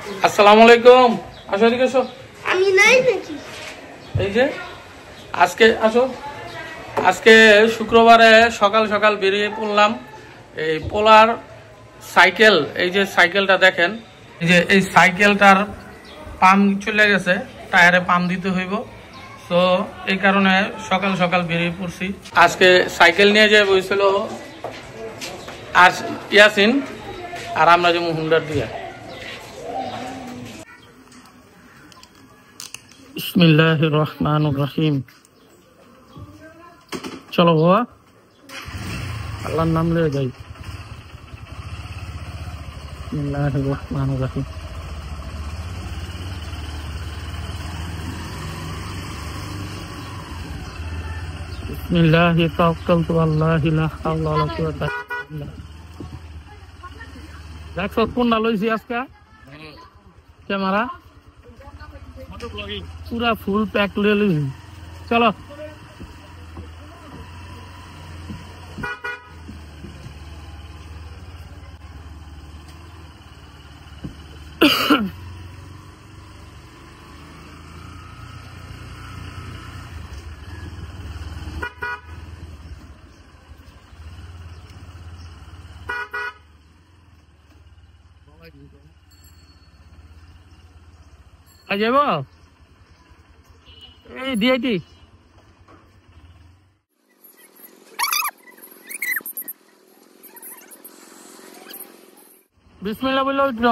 আসসালামু আলাইকুম। আসো এদিকে আসো। আমি নাই নাকি? এই যে আজকে আসো, আজকে শুক্রবারে সকাল সকাল বেরিয়ে পড়লাম। এই পোলার সাইকেল, এই যে সাইকেলটা দেখেন, এই যে এই সাইকেলটার পাম্প চলে গেছে, টায়ারে পাম্প দিতে হইব। তো এই কারণে সকাল সকাল বেরিয়ে পড়ছি। আজকে সাইকেল নিয়ে যে বইছিল আর ইয়াসিন, আর আমরা যে হুন্ডার দিয়া। বিসমিল্লাহির রহমানির রহিম। চলো বাবা, আল্লাহর নাম লয়ে যাই। বিসমিল্লাহির রহমানির রহিম। বিসমিল্লাহি তাওয়াক্কালতু আল্লাহি লা হাওলা ওয়ালা কুওয়াতা ইল্লা বিল্লাহ। দেখো কোনটা লইছি আজকে ক্যামেরা, পুরা ফুল প্যাক লয়ে লইছি। চলো যাব এই ডিআইটি। বিসমিল্লাহ বললে উঠল।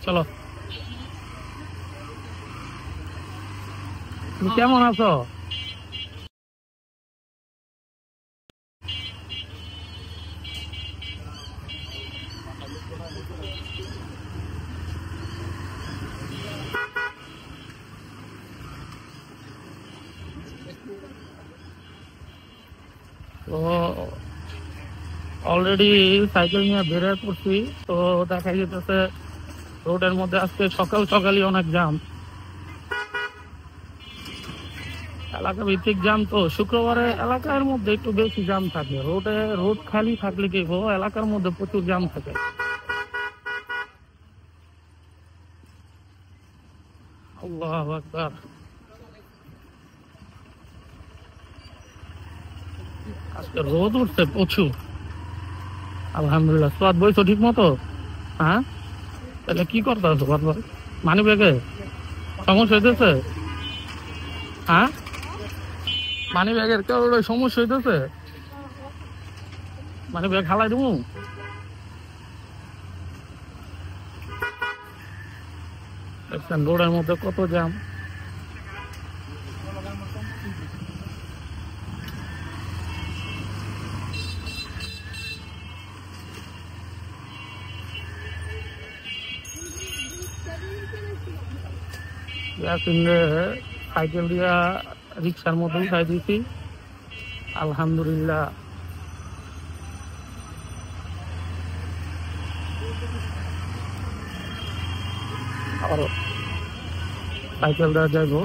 চলো, তুমি কেমন আছো? তো অলরেডি সাইকেল নিয়ে বেরিয়ে পড়ছি। তো দেখা যেতেছে রোডের মধ্যে আজকে সকাল সকালই অনেক জ্যাম, এলাকা ভিত্তিক জ্যাম। তো শুক্রবারে এলাকার মধ্যে একটু বেশি জ্যাম থাকে। রোড খালি থাকলে কি এলাকার মধ্যে প্রচুর জ্যাম থাকে। আল্লাহু আকবার। আজকে রোদ উঠছে প্রচুর, আলহামদুলিল্লাহ। স্বাদ বইছো ঠিক মতো? হ্যাঁ, তাহলে কি করতে আছো বারবার? মানি ব্যাগে সমস্যা হইতেছে? হ্যাঁ, মানি ব্যাগের কেউ সমস্যা হইতেছে? মানি ব্যাগ হালাই দেবো? দেখছেন রোডের মধ্যে কত জ্যাম। সাইকেল দিয়া রিক্সার মধ্যে উঠাই দিয়েছি, আলহামদুলিল্লাহ। আর সাইকেল দেওয়া যাইব।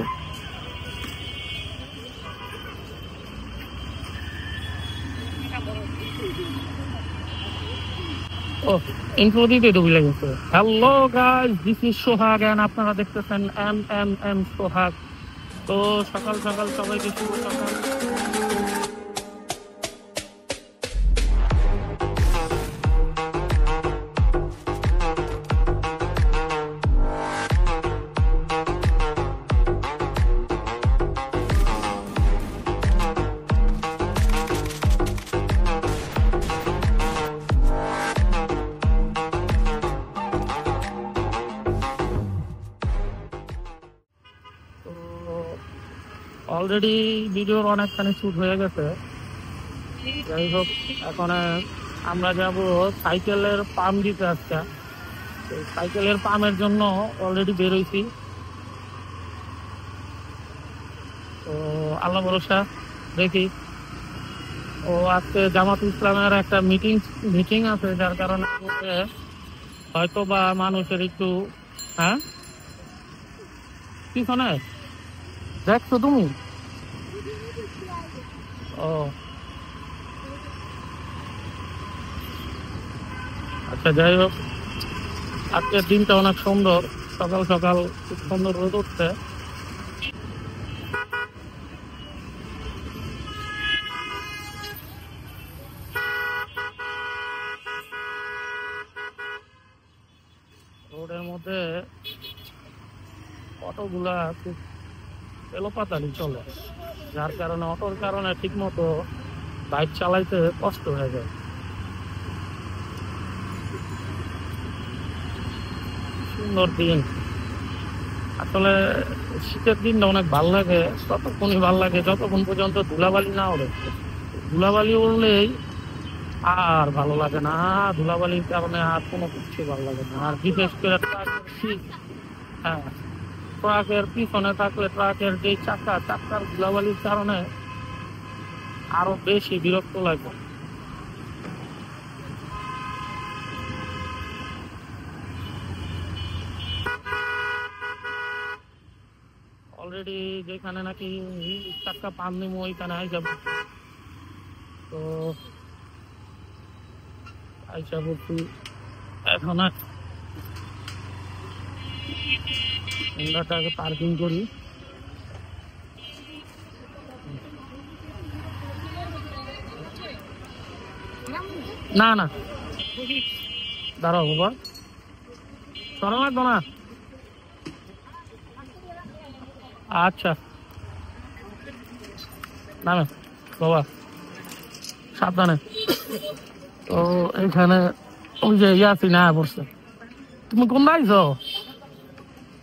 ইন্ট্রো দিতে তো ভুলে গেছে। Hello guys, this is Sohag and আপনারা দেখতেছেন এম সোহাগ। তো সকাল সকাল সবাইকে শুভ সকাল। অলরেডি ভিডিওর অনেকখানি শুট হয়ে গেছে। যাই হোক, এখন আমরা যাব সাইকেলের পাম্প দিতে। আজকে সাইকেলের পাম্পের জন্য অলরেডি বেরোইছি। তো আল্লাহ ভরসা, দেখি। ও আজকে জামাত ইসলামের একটা মিটিং আছে, যার কারণে হয়তো বা মানুষের একটু। হ্যাঁ, পিছনে দেখছো তুমি? ও আচ্ছা, যাই হোক, আজকের দিনটা অনেক সুন্দর। সকাল সকাল খুব সুন্দর রোদ উঠছে। রোডের মধ্যে অটোগুলা খুব এলোপাতাড়ি চলে, যার কারণে অটোর কারণে ঠিক মতো বাইক চালাইতে কষ্ট হয়ে যায়। সুন্দর দিন আসলে। শীতের দিনটা অনেক ভালো লাগে, ততক্ষণই ভালো লাগে যতক্ষণ পর্যন্ত ধুলাবালি না ওঠে। ধুলাবালি উঠলেই আর ভালো লাগে না, ধুলাবালির কারণে আর কোনো কিছু ভালো লাগে না। আর বিশেষ করে হ্যাঁ, ট্রাকের পিছনে থাকলে ট্রাকের যে চাকার ধুলাবালির কারণে আরো বেশি বিরক্ত লাগে। অলরেডি যেখানে নাকি চাক্কা পান নিমো ওইখানে আইসা তো আইসা বলছি এখন হোন্ডাটাকে পার্কিং করি। না না, দাঁড়াও বাবা, সরা লাগবো না। আচ্ছা নামে বাবা, সাবধানে। তো এইখানে ওই যে ইয়াসি না পড়ছে। তুমি কোন আইছ?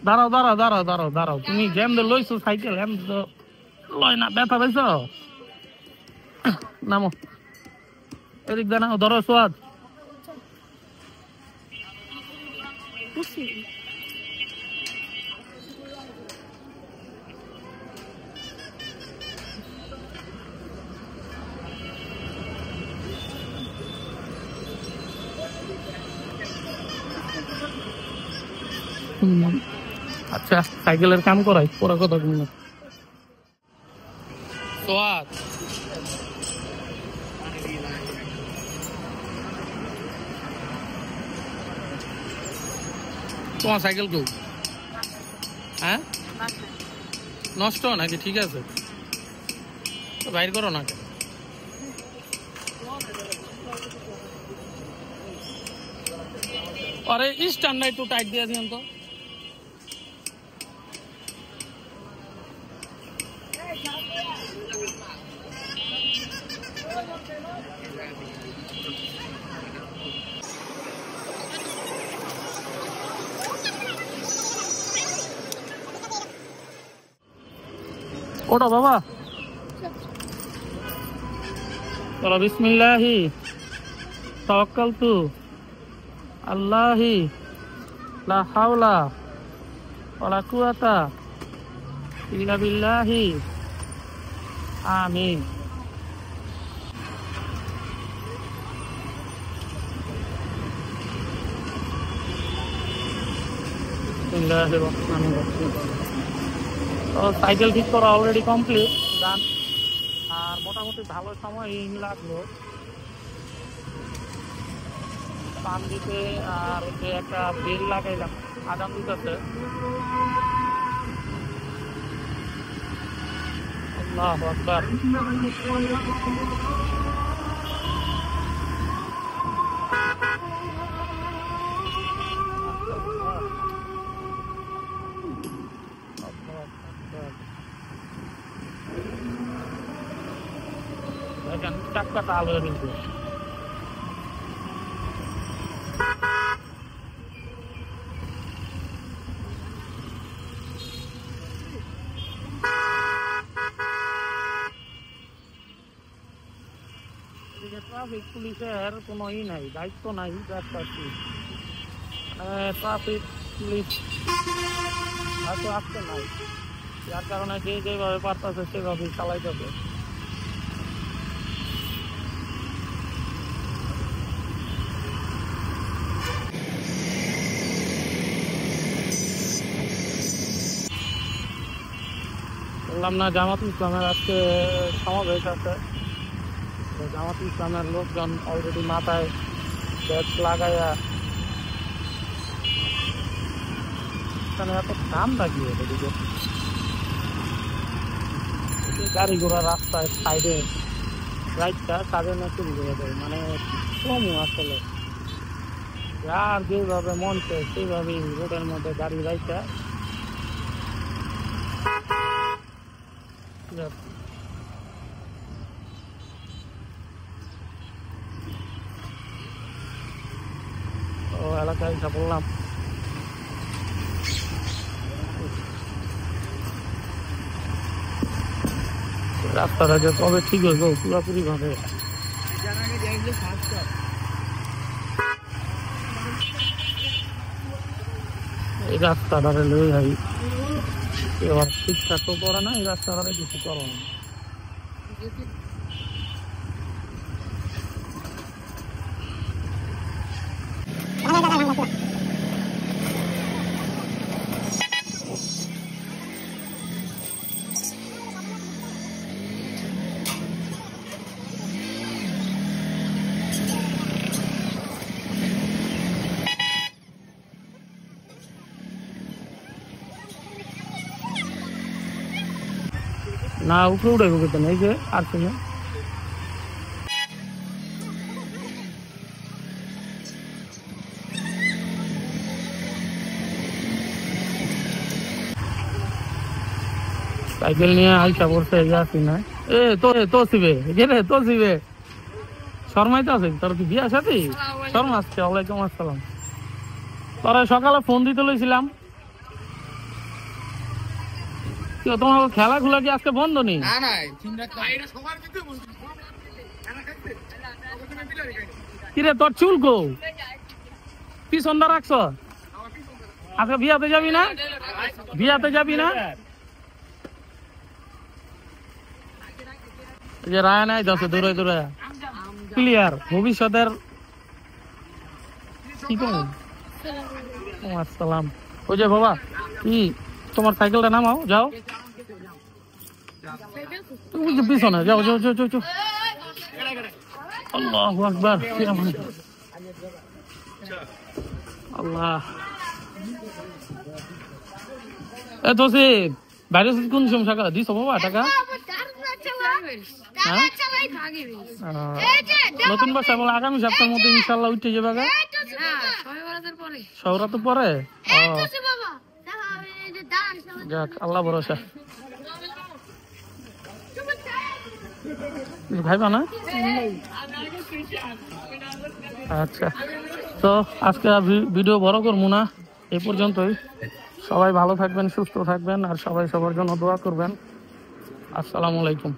দাঁড়াও দাঁড়াও দাঁড়াও দাঁড়াও দাঁড়াও, তুমি জ্যাম দিয়ে লইছো সাইকেল, এম তো লয় না, ব্যথা পাইছ? নামো, এদিক দা নাও, ধরো সোয়াদ। আচ্ছা, সাইকেলের কাম করাই পরে কথা বলবো। সোয়াদ, তোমার সাইকেল কেউ? হ্যাঁ, নষ্ট নাকি? ঠিক আছে, বাইর করো না। আরে স্ট্যান্ডটা একটু টাইট দিয়ে দিন তো। ওটা বাবা, চলো, বিসমিল্লাহি তাওয়াক্কালতু আল্লাহি লা হাওলা ওয়ালা কুওয়াতা ইল্লা বিল্লাহি, আমিন। বিসমিল্লাহির রহমানির রহিম। তো সাইকেল ঠিক করা অলরেডি কমপ্লিট, ডান। আর মোটামুটি ভালো সময় লাগলো পান দিতে। আর যে একটা বেল লাগাইলাম, আদান দিতেছে। আল্লাহু আকবার। দেখেন চাক্কাটা আলো কিন্তু ট্রাফিক পুলিশের কোনো নাই, দায়িত্ব নাই। ট্রাফিক পুলিশ হয়তো আসতে নাই, যার কারণে যে যেভাবে পারতেছে সেভাবেই চালাইতেছে। বললাম না, জামাত ইসলামের আজকে সমাবেশ আছে। জামাত ইসলামের লোকজন অলরেডি মাথায় ব্যাচ লাগাইয়া মাঝখানে এত ঠান্ডা কি এদিকে গাড়ি ঘোড়া রাস্তায় সাইডে রাইটটা কাজে না শুরু করে দেয় মানে কমু আসলে আর যেভাবে মন চায় সেইভাবেই রোডের মধ্যে গাড়ি রাইটটা ও এলাকায় এসে বললাম রাস্তাটা যে কবে ঠিক হইব পুরোপুরি ভাবে এই রাস্তাটা লই ভাই এবার ঠিকঠাক তো করে না এই রাস্তাটা কিছু করো না না উপরে উঠে গেছে না এই যে আর না সাইকেল নিয়ে আইসা পড়ছে আসি না এ তো শিবে গেলে তো শিবে শর্মাইতে আছে তোর কি বিয়া সাথে শর্মা আসছে ওয়ালাইকুম আসসালাম তোরা সকালে ফোন দিতে লইছিলাম তোমার খেলাধুলা কি আজকে বন্ধ নেই কিরে তোর চুল কো পিছনটা রাখছ আজকে বিয়াতে যাবি না যে রায় নাই দশে দূরে দূরে ক্লিয়ার ভবিষ্যতের কি কম আসসালাম ওই যে বাবা কি তোমার সাইকেলটা নামাও যাও পিছনে যাও যাও যাও যাও আল্লাহু আকবার আল্লাহ এ তো সে বাইরে কোন সময় টাকা দিছো বাবা টাকা নতুন বাসা বলে আগামী সপ্তাহের মধ্যে ইনশাল্লাহ উঠে যাবে শহরা তো পরে যাক আল্লাহ ভরসা ভাইবা না আচ্ছা তো আজকে ভিডিও বড় করবো না এই পর্যন্তই সবাই ভালো থাকবেন সুস্থ থাকবেন আর সবাই সবার জন্য দোয়া করবেন আসসালামু আলাইকুম